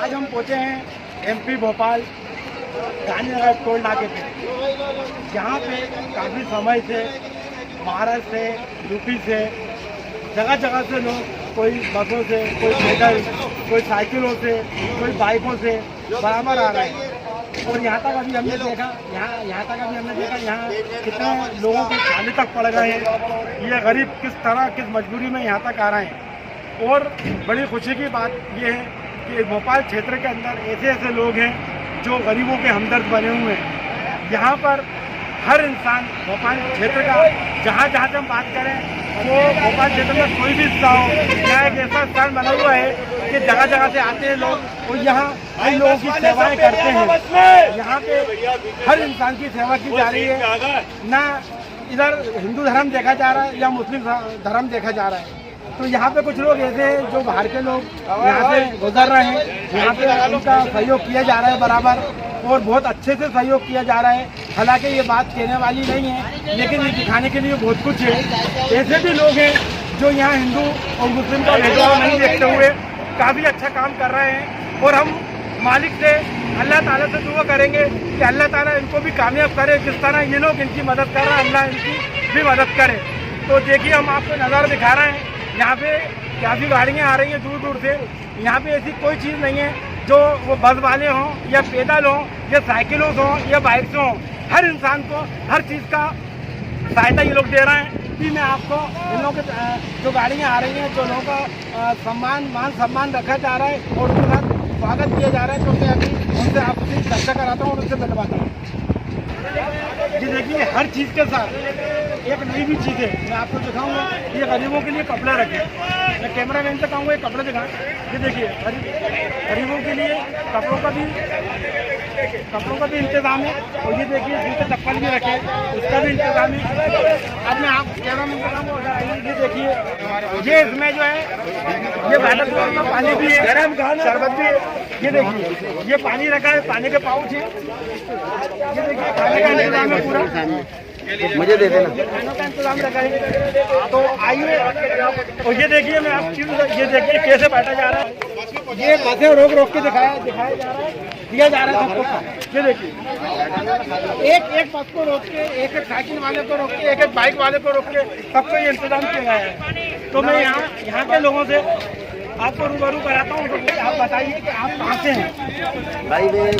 आज हम पहुँचे हैं एमपी भोपाल गांधीनगर टोल नाके पे, जहाँ पे काफ़ी समय से महाराष्ट्र से, यूपी से, जगह जगह से लोग, कोई बसों से, कोई पैदल, कोई साइकिलों से, कोई बाइकों से बराबर आ रहे हैं। और यहाँ तक अभी हमने देखा, यहाँ कितने लोगों के खाने तक पड़ गए हैं। ये गरीब किस तरह, किस मजबूरी में यहाँ तक आ रहे हैं। और बड़ी खुशी की बात ये है कि भोपाल क्षेत्र के अंदर ऐसे ऐसे लोग हैं जो गरीबों के हमदर्द बने हुए हैं। यहाँ पर हर इंसान, भोपाल क्षेत्र का जहाँ जहाँ से हम बात करें, वो भोपाल क्षेत्र में कोई भी हिस्सा हो, यहाँ एक ऐसा स्थान बना हुआ है कि जगह जगह से आते हैं लोग और यहाँ कई लोगों की सेवाएं करते हैं। यहाँ पे हर इंसान की सेवा की जा रही है, ना इधर हिंदू धर्म देखा जा रहा है या मुस्लिम धर्म देखा जा रहा है। तो यहाँ पे कुछ लोग ऐसे हैं जो बाहर के लोग यहाँ से गुजर रहे हैं, यहाँ पे उनका सहयोग किया जा रहा है बराबर, और बहुत अच्छे से सहयोग किया जा रहा है। हालांकि ये बात कहने वाली नहीं है, लेकिन ये दिखाने के लिए बहुत कुछ है। ऐसे भी लोग हैं जो यहाँ हिंदू और मुस्लिम का भेदभाव नहीं देखते हुए काफ़ी अच्छा काम कर रहे हैं। और हम मालिक से, अल्लाह ताला से दुआ करेंगे कि अल्लाह ताला इनको भी कामयाब करे। जिस तरह ये लोग इनकी मदद कर रहे हैं, अल्लाह इनकी भी मदद करे। तो देखिए, हम आपको नज़ारा दिखा रहे हैं, यहाँ पे काफ़ी गाड़ियाँ आ रही हैं दूर दूर से। यहाँ पे ऐसी कोई चीज़ नहीं है जो वो बस वाले हों या पैदल हों या साइकिलों से हों या बाइक से हों, हर इंसान को हर चीज़ का सहायता ये लोग दे रहे हैं। कि मैं आपको इन लोगों के जो गाड़ियाँ आ रही हैं, जो लोगों का मान सम्मान रखा जा रहा है और उनके साथ स्वागत किया जा रहा है, तो मैं अभी उनसे आपसे चर्चा कराता हूँ और उनसे मिलवाता हूँ। जी देखिए, हर चीज़ के साथ एक नई भी चीज़ है, मैं आपको दिखाऊंगा। ये गरीबों के लिए कपड़े रखे, मैं कैमरामैन से कहूँगा ये कपड़े दिखाएं। ये देखिए, गरीबों के लिए कपड़ों का भी इंतजाम है। और ये देखिए, जूते चप्पल भी रखे, उसका भी इंतजाम है। अब मैं आप कैमरामैन से कहूँगा, ये देखिए, ये इसमें जो है ये वाटर का पानी भी है, गर्म शरबत भी है। ये देखिए, ये पानी रखा है, पानी के पाउच है। ये देखिए, खाने का इंतजाम है पूरा, मुझे दे देना, खानों का इंतजाम रखा है। तो आइए, और ये देखिए, मैं आप ये देखिए कैसे बांटा जा रहा है। ये बसें रोक रोक के दिखाया जा रहा है, दिया जा रहा है सबको। ये देखिए, एक बस को रोक के, एक साइकिल वाले को रोक के, एक बाइक वाले को रोक के सबको ये इंतजाम किया गया है। तो मैं यहाँ के लोगों से आपको रूबरू कराता हूँ। तो आप बताइए कि आप कहाँ से हैं? भाई, मैं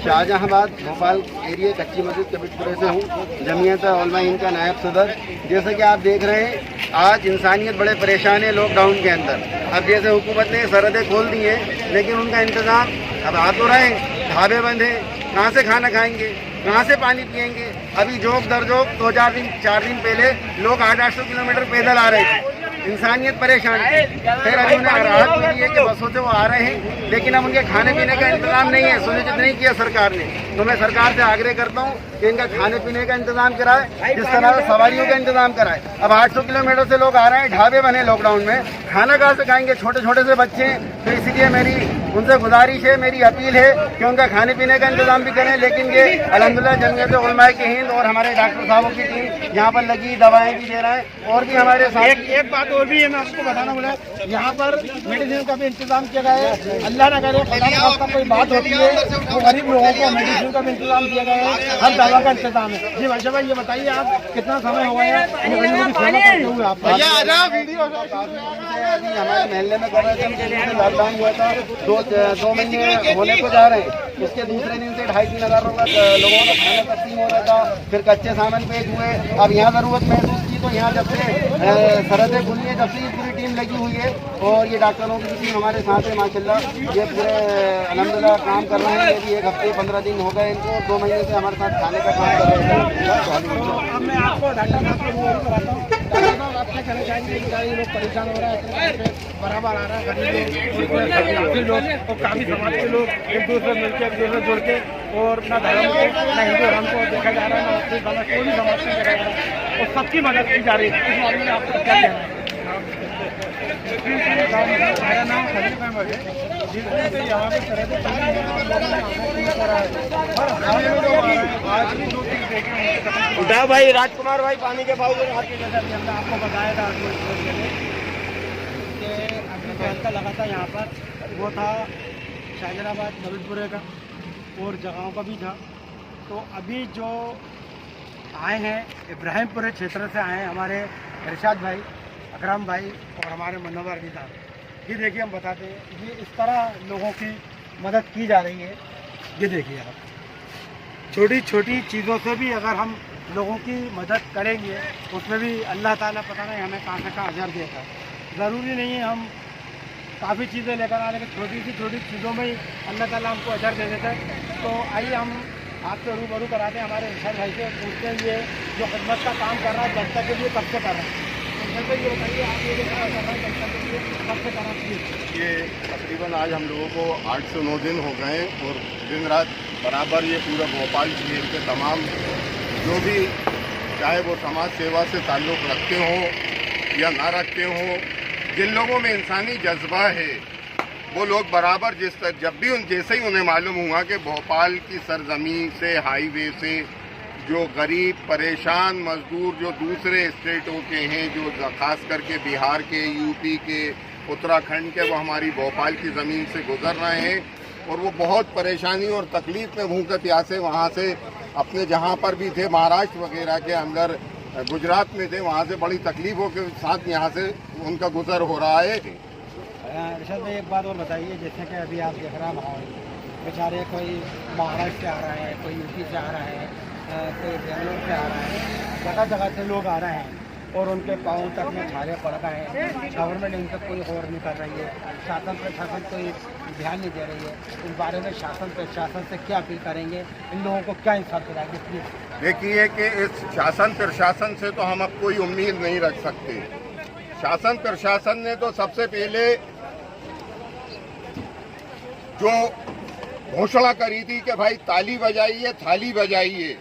शाहजहांबाद भोपाल एरिया कच्ची मस्जिद कबीरपुरे से हूँ, जमीयत उलमा हिंद का नायब सदर। जैसे कि आप देख रहे हैं, आज इंसानियत बड़े परेशान है लॉकडाउन के अंदर। अब जैसे हुकूमत ने सरहदें खोल दी हैं, लेकिन उनका इंतज़ाम अब आ तो रहे हैं, ढाबे बंद हैं, कहाँ से खाना खाएंगे, कहाँ से पानी पिएंगे। अभी जोक दर जोक 4 दिन पहले लोग 800 किलोमीटर पैदल आ रहे थे। इंसानियत परेशान है। फिर अभी उन्हें राहत मिली है कि बसों से वो आ रहे हैं, लेकिन अब उनके खाने पीने का इंतजाम नहीं है, सुनिश्चित नहीं किया सरकार ने। तो मैं सरकार से आग्रह करता हूँ कि इनका खाने पीने का इंतजाम कराए, जिस तरह से सवारियों का इंतजाम कराए। अब 800 किलोमीटर से लोग आ रहे हैं, ढाबे बने लॉकडाउन में, खाना कहाँ से खाएंगे, छोटे छोटे से बच्चे हैं। तो इसीलिए मेरी उनसे गुजारिश है, मेरी अपील है कि उनका खाने पीने का इंतजाम भी करें। लेकिन ये अल्हम्दुलिल्लाह जमीयत उलमा के हिंद और हमारे डॉक्टर साहबों की टीम यहाँ पर लगी, दवाएं भी दे रहे हैं। और भी हमारे साथ एक बात और भी है, मैं आपको बताना बोला, यहाँ पर मेडिसिन का भी इंतजाम किया गया है। अल्लाह न करे का कोई बात होती है तो गरीब लोगों को मेडिसिन का भी इंतजाम किया गया है, हर दवा का इंतजाम है। जी भाई साहब, ये बताइए आप कितना समय हो गया है आप? हमारे महल्ले में कर रहे थे, लॉकडाउन हुआ था, 2 महीने होने को जा रहे हैं। उसके दूसरे दिन से 2,500-3 हज़ार लोगों का खाना तकसीम हो रहा था। फिर कच्चे सामान पेश हुए। अब यहाँ ज़रूरत महसूस की तो यहाँ जब से सरहदें खुली है, जब से ये पूरी टीम लगी हुई है और ये डॉक्टरों की टीम हमारे साथ है माशाल्लाह। ये पूरे अल्हम्दुलिल्लाह काम कर रहे हैं। ये भी 1 हफ्ते 15 दिन हो गए इनको, 2 महीने से हमारे साथ खाने का काम कर रहे हैं। अब मैं आपको डॉक्टर साहब को रूबरू कराता हूँ। डॉक्टर साहब, आप क्या कहना चाहेंगे कि ये लोग परेशान हो रहा है, बराबर आ रहा है गरीब लोग और काफ़ी समाज के लोग एक दूसरे मिलकर, एक दूसरे जुड़ के, और ना धर्म को, ना हिंदू धर्म को देखा जा रहा है, ना मुस्लिम धर्म, कोई भी समाज को देखा जा रहा है, और सबकी मदद की जा रही है। इस मामले में आपको क्या कहना है? मेरा नाम खलीफ अहमद है। जिससे यहाँ पे तरह से उठा भाई, राजकुमार भाई, पानी के भाव हमने आपको बताया था कि अभी पहल का लगा था यहाँ पर, वो था शाहजहानाबाद कबीरपुरे का और जगहों का भी था। तो अभी जो आए हैं इब्राहिमपुरे क्षेत्र से आए हैं हमारे इरशाद भाई, अकरम भाई और हमारे मनोवर अली साहब। ये देखिए हम बताते हैं, ये इस तरह लोगों की मदद की जा रही है। ये देखिए आप, छोटी छोटी चीज़ों से भी अगर हम लोगों की मदद करेंगे, उसमें भी अल्लाह ताला पता नहीं हमें कहाँ से कहाँ अजर देता है। ज़रूरी नहीं है हम काफ़ी चीज़ें लेकर आए, लेकिन छोटी चीज़ों में ही अल्लाह ताला हमको अजर दे देता है। तो आइए हम आपसे रूबरू कराते हैं हमारे इरशाद भाई से, पूछते हैं ये जो खिदमत का काम कर रहा है जनता के लिए कब से कर रहा है। तो ये बताइए आप ये जो काम कर रहा है जनता के लिए कब से कर रहा है? ये तकरीबन आज हम लोगों को 8 से 9 दिन हो गए और दिन रात बराबर ये पूरा भोपाल शहर के तमाम जो भी, चाहे वो समाज सेवा से ताल्लुक़ रखते हों या ना रखते हों, जिन लोगों में इंसानी जज्बा है वो लोग बराबर जब भी जैसे ही उन्हें मालूम हुआ कि भोपाल की सरजमीन से, हाईवे से जो गरीब परेशान मजदूर जो दूसरे स्टेटों के हैं, जो खास करके बिहार के, यूपी के, उत्तराखंड के, वो हमारी भोपाल की ज़मीन से गुजर रहे हैं और वो बहुत परेशानी और तकलीफ़ में भूखे प्यासे वहाँ से अपने जहाँ पर भी थे, महाराष्ट्र वगैरह के अंदर, गुजरात में थे, वहाँ से बड़ी तकलीफ़ों के साथ यहाँ से उनका गुजर हो रहा है। इरशाद भाई एक बात और बताइए, जैसे कि अभी आप देख रहे हैं बेचारे कोई महाराष्ट्र से आ रहा है, कोई यूपी से आ रहा है, कोई बेंगलोर से आ रहा है, जगह जगह से लोग आ रहे हैं और उनके पाँव तक में छाले पड़ गए हैं। गवर्नमेंट इन पर कोई गौर नहीं कर रही है, शासन प्रशासन कोई ध्यान नहीं दे रही है। इस बारे में शासन प्रशासन से क्या अपील करेंगे, इन लोगों को क्या इंसाफ दिलाएंगे प्लीज़? देखिए कि इस शासन प्रशासन से तो हम अब कोई उम्मीद नहीं रख सकते। शासन प्रशासन ने तो सबसे पहले जो घोषणा करी थी कि भाई ताली बजाइए, थाली बजाइए,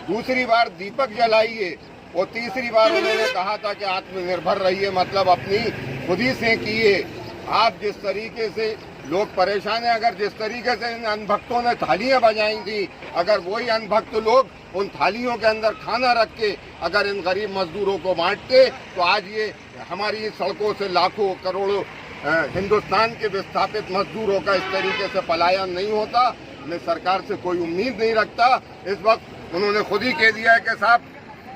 दूसरी बार दीपक जलाइए और तीसरी बार उन्होंने कहा था कि आत्मनिर्भर रहिए, मतलब अपनी खुद ही से किए। आप जिस तरीके से लोग परेशान हैं, अगर जिस तरीके से इन अनभक्तों ने थालियां बजाई थी, अगर वही अनभक्त लोग उन थालियों के अंदर खाना रख के अगर इन गरीब मजदूरों को बांटते, तो आज ये हमारी सड़कों से लाखों करोड़ों हिंदुस्तान के विस्थापित मजदूरों का इस तरीके से पलायन नहीं होता। मैं सरकार से कोई उम्मीद नहीं रखता। इस वक्त उन्होंने खुद ही कह दिया है कि साहब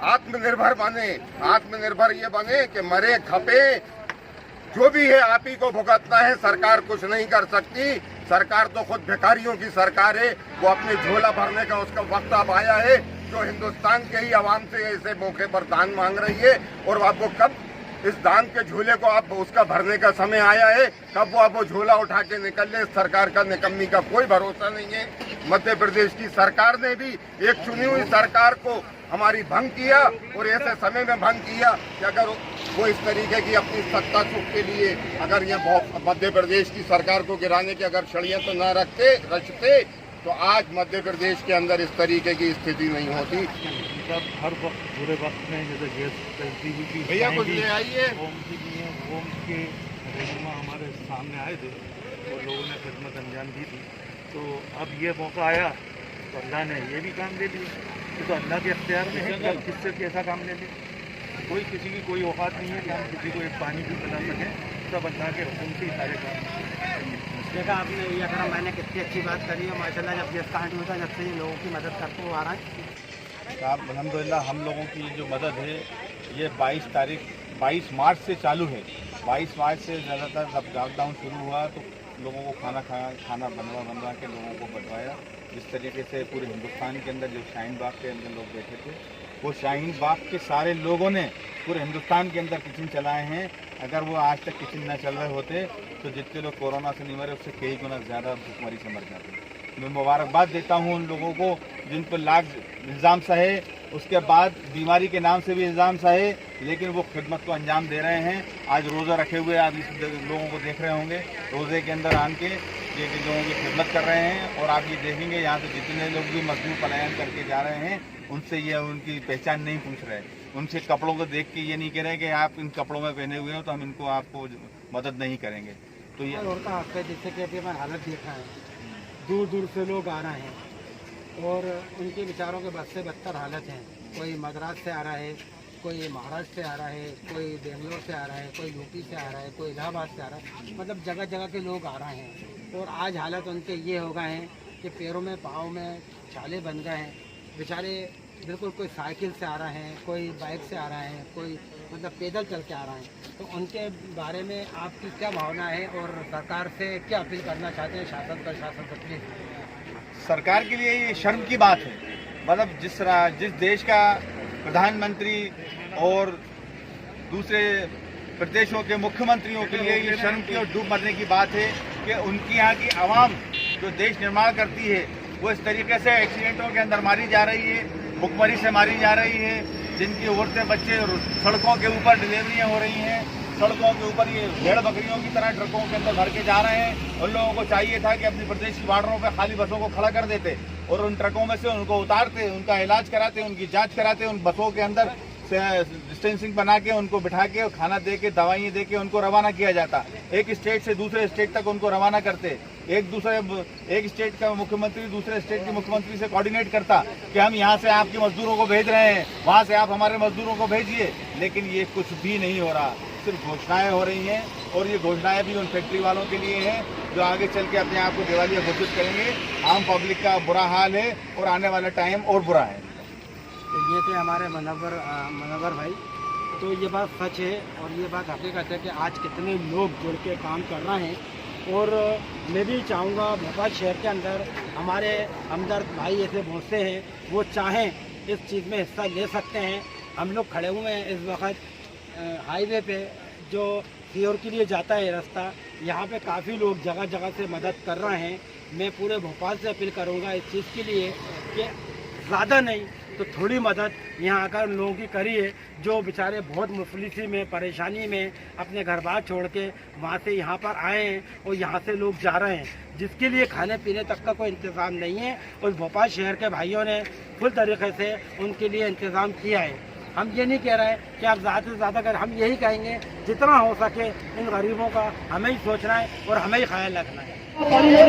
आत्मनिर्भर बने, आत्मनिर्भर ये बने कि मरे खपे जो भी है आप ही को भुगतना है, सरकार कुछ नहीं कर सकती। सरकार तो खुद भिखारियों की सरकार है, वो अपने झोला भरने का उसका वक्त अब आया है, जो हिंदुस्तान के ही आवाम से ऐसे मौके पर दान मांग रही है। और अब वो कब इस दान के झोले को अब उसका भरने का समय आया है, कब वो अब वो झोला उठा के निकल ले, सरकार का निकम्मी का कोई भरोसा नहीं है। मध्य प्रदेश की सरकार ने भी एक चुनी हुई सरकार को हमारी भंग किया और ऐसे समय में भंग किया कि अगर वो इस तरीके की अपनी सत्ता सुख के लिए अगर ये मध्य प्रदेश की सरकार को गिराने के अगर षड्यंत्र न रचते तो आज मध्य प्रदेश के अंदर इस तरीके की स्थिति नहीं होती। जब हर वक्त बुरे वक्त में जैसे गैस एलपीजी भैया कुछ ले आइए, होम के रहनुमा हमारे सामने आए थे और लोगों ने खिदमत अंजाम दी थी। तो अब ये मौका आया तो अल्लाह ने ये भी काम ले लिया। तो अल्लाह के अख्तियार में है कब किससे कैसा काम ले ले। कोई किसी की कोई औकात नहीं है कि हम किसी को एक पानी भी पिला सकें, सब अल्लाह के हुक्म से ही सारे काम। देखा आपने ये अगर मैंने कितनी अच्छी बात करी है माशाल्लाह। जब गैस कांड हुआ था, जब से ये लोगों की मदद करते हुए आ रहा है। साहब अल्हम्दुलिल्लाह हम लोगों की जो मदद है ये 22 मार्च से चालू है। 22 मार्च से ज़्यादातर जब लॉकडाउन शुरू हुआ तो लोगों को खाना बनवा के लोगों को बंटवाया। इस तरीके से पूरे हिंदुस्तान के अंदर जो शाहीन बाग के अंदर लोग बैठे थे, वो शाहीन बाग के सारे लोगों ने पूरे हिंदुस्तान के अंदर किचन चलाए हैं। अगर वो आज तक किचन न चल रहे होते तो जितने लोग कोरोना से नहीं मरे उससे कई गुना ज़्यादा भुखमरी से मर जाते। मैं मुबारकबाद देता हूँ उन लोगों को जिन पर लाख इल्ज़ाम सहे, उसके बाद बीमारी के नाम से भी इल्ज़ाम सहे, लेकिन वो खिदमत को अंजाम दे रहे हैं। आज रोज़ा रखे हुए आप इस लोगों को देख रहे होंगे, रोज़े के अंदर आन के ये लोगों की खिदमत कर रहे हैं। और आप ये देखेंगे यहाँ से जितने लोग भी मजदूर पलायन करके जा रहे हैं उनसे ये उनकी पहचान नहीं पूछ रहे, उनसे कपड़ों को देख के ये नहीं कह रहे कि आप इन कपड़ों में पहने हुए हो तो हम इनको आपको मदद नहीं करेंगे। तो ये और का हक है, जैसे कि अभी हमारी हालत देखा है, दूर दूर से लोग आ रहे हैं और उनके बेचारों के बद से बदतर हालत है। कोई मद्रास से आ रहा है, कोई महाराष्ट्र से आ रहा है, कोई बेंगलोर से आ रहा है, कोई यूपी से आ रहा है, कोई इलाहाबाद से आ रहा है, मतलब जगह जगह के लोग आ रहे हैं। और आज हालत उनके ये हो गए हैं कि पैरों में पाँव में छाले बन गए हैं। बेचारे बिल्कुल, कोई साइकिल से आ रहे हैं, कोई बाइक से आ रहे हैं, कोई मतलब पैदल चल के आ रहे हैं। तो उनके बारे में आपकी क्या भावना है और सरकार से क्या अपील करना चाहते हैं, शासन प्रशासन से प्लीज? सरकार के लिए ये शर्म की बात है। मतलब जिस देश का प्रधानमंत्री और दूसरे प्रदेशों के मुख्यमंत्रियों के लिए ये शर्म की और डूब मरने की बात है कि उनकी यहाँ की आवाम जो देश निर्माण करती है वो इस तरीके से एक्सीडेंटों के अंदर मारी जा रही है, भुखमरी से मारी जा रही है, जिनकी औरतें बच्चे सड़कों के ऊपर डिलीवरियाँ हो रही हैं, सड़कों के ऊपर ये भेड़ बकरियों की तरह ट्रकों के अंदर भर के जा रहे हैं। उन लोगों को चाहिए था कि अपनी प्रदेश की बॉर्डरों पर खाली बसों को खड़ा कर देते और उन ट्रकों में से उनको उतारते, उनका इलाज कराते, उनकी जांच कराते, उन बसों के अंदर डिस्टेंसिंग बना के उनको बिठा के खाना दे के दवाइयाँ दे के उनको रवाना किया जाता। एक स्टेट से दूसरे स्टेट तक उनको रवाना करते। एक स्टेट का मुख्यमंत्री दूसरे स्टेट के मुख्यमंत्री से कोऑर्डिनेट करता कि हम यहाँ से आपके मजदूरों को भेज रहे हैं, वहाँ से आप हमारे मजदूरों को भेजिए। लेकिन ये कुछ भी नहीं हो रहा, सिर्फ घोषणाएं हो रही हैं और ये घोषणाएं भी उन फैक्ट्री वालों के लिए हैं जो आगे चल के अपने आप को दिवालिया घोषित करेंगे। आम पब्लिक का बुरा हाल है और आने वाला टाइम और बुरा है। तो ये थे हमारे मनोवर भाई। तो ये बात सच है और ये बात हकीकत है कि आज कितने लोग जुड़ के काम कर रहे हैं। और मैं भी चाहूँगा भोपाल शहर के अंदर हमारे हमदर्द भाई ऐसे बहुत से हैं, वो चाहें इस चीज़ में हिस्सा ले सकते हैं। हम लोग खड़े हुए हैं इस वक्त हाईवे पे जो सीहोर के लिए जाता है रास्ता, यहाँ पे काफ़ी लोग जगह जगह से मदद कर रहे हैं। मैं पूरे भोपाल से अपील करूँगा इस चीज़ के लिए कि ज़्यादा नहीं तो थोड़ी मदद यहाँ आकर लोगों की करिए, जो बेचारे बहुत मुफलिसी में परेशानी में अपने घर बार छोड़ के वहाँ से यहाँ पर आए हैं और यहाँ से लोग जा रहे हैं, जिसके लिए खाने पीने तक का कोई इंतज़ाम नहीं है। और भोपाल शहर के भाइयों ने फुल तरीके से उनके लिए इंतज़ाम किया है। हम ये नहीं कह रहे हैं कि आप ज़्यादा से ज़्यादा करें, हम यही कहेंगे जितना हो सके इन गरीबों का हमें ही सोचना है और हमें ही ख्याल रखना है।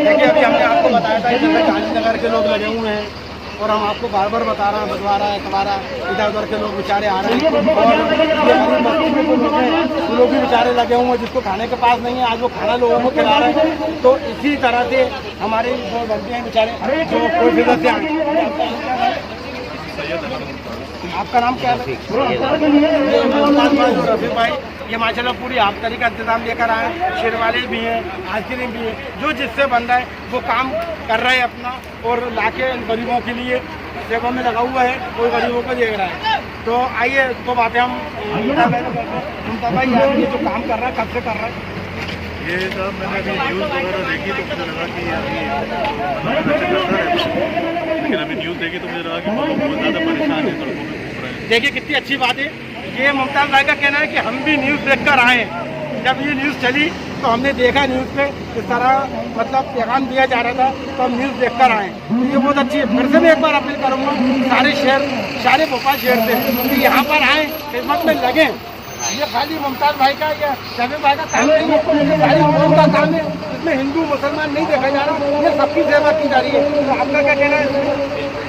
देखिए, अभी हमने आपको बताया था कि गांधीनगर के लोग लगे हुए हैं और हम आपको बार बार बता रहे हैं, बतवा इधर उधर के लोग बेचारे आ रहे हैं और लोग भी बेचारे लगे हुए हैं जिसको खाने के पास नहीं है, आज वो खाना लोगों को खिला रहे हैं। तो इसी तरह से हमारे जो बनते हैं बेचारे जो कोई फिर से आए। आपका नाम क्या है? रफी भाई, ये माशाल्लाह पूरी आबकारी का इंतजाम लेकर आए, शेरवाले भी हैं, आइसक्रीम भी है, जो जिससे बन रहा है वो काम कर रहे हैं अपना और लाके गरीबों के लिए सेवा में लगा हुआ है, कोई गरीबों को देख रहा है। तो आइए तो बातें हम ममता भाई ये जो काम कर रहा है कब से कर रहा है? ये सब मैंने अभी न्यूज़ वगैरह देखी तो मुझे लगा कि लेकिन अभी न्यूज़ देखी तो मुझे लगा कि बहुत ज़्यादा परेशान है, सड़कों में घूम रहे हैं। देखिए कितनी अच्छी बात है। ये मुमताज़ भाई का कहना है कि हम भी न्यूज़ देखकर आए। जब ये न्यूज़ चली तो हमने देखा न्यूज़ पे किस तरह मतलब पैगाम दिया जा रहा था, तो हम न्यूज़ देखकर आए। ये बहुत अच्छी है। फिर से मैं एक बार अपील करूँगा सारे भोपाल शहर से कि यहाँ पर आए, खिदमत में लगे। ये खाली मुमताज़ भाई का या शफी भाई का काम नहीं है, सारी कौम का काम है। इसमें हिंदू मुसलमान नहीं देखा जा रहा, ये सबकी सेवा की जा रही है। तो आपका क्या कहना है?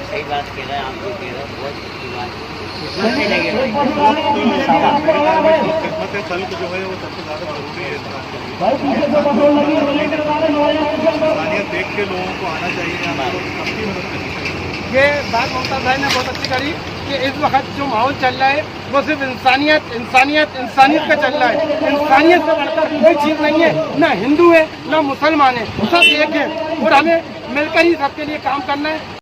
सही बात कह रहे हैं, आप लोग कह रहे हैं, बहुत अच्छी बात है। खिदमत खल्क जो है वो सबसे ज़्यादा जरूरी है। इंसानियत देख के लोगों को आना चाहिए, सबकी मदद करनी चाहिए। ये बात मुमताज़ भाई ने बहुत अच्छी करी कि इस वक्त जो माहौल चल रहा है वो सिर्फ इंसानियत का चल रहा है। इंसानियत से बढ़कर कोई चीज़ नहीं है, ना हिंदू है ना मुसलमान है, सब एक है और हमें मिलकर ही सबके लिए काम करना है।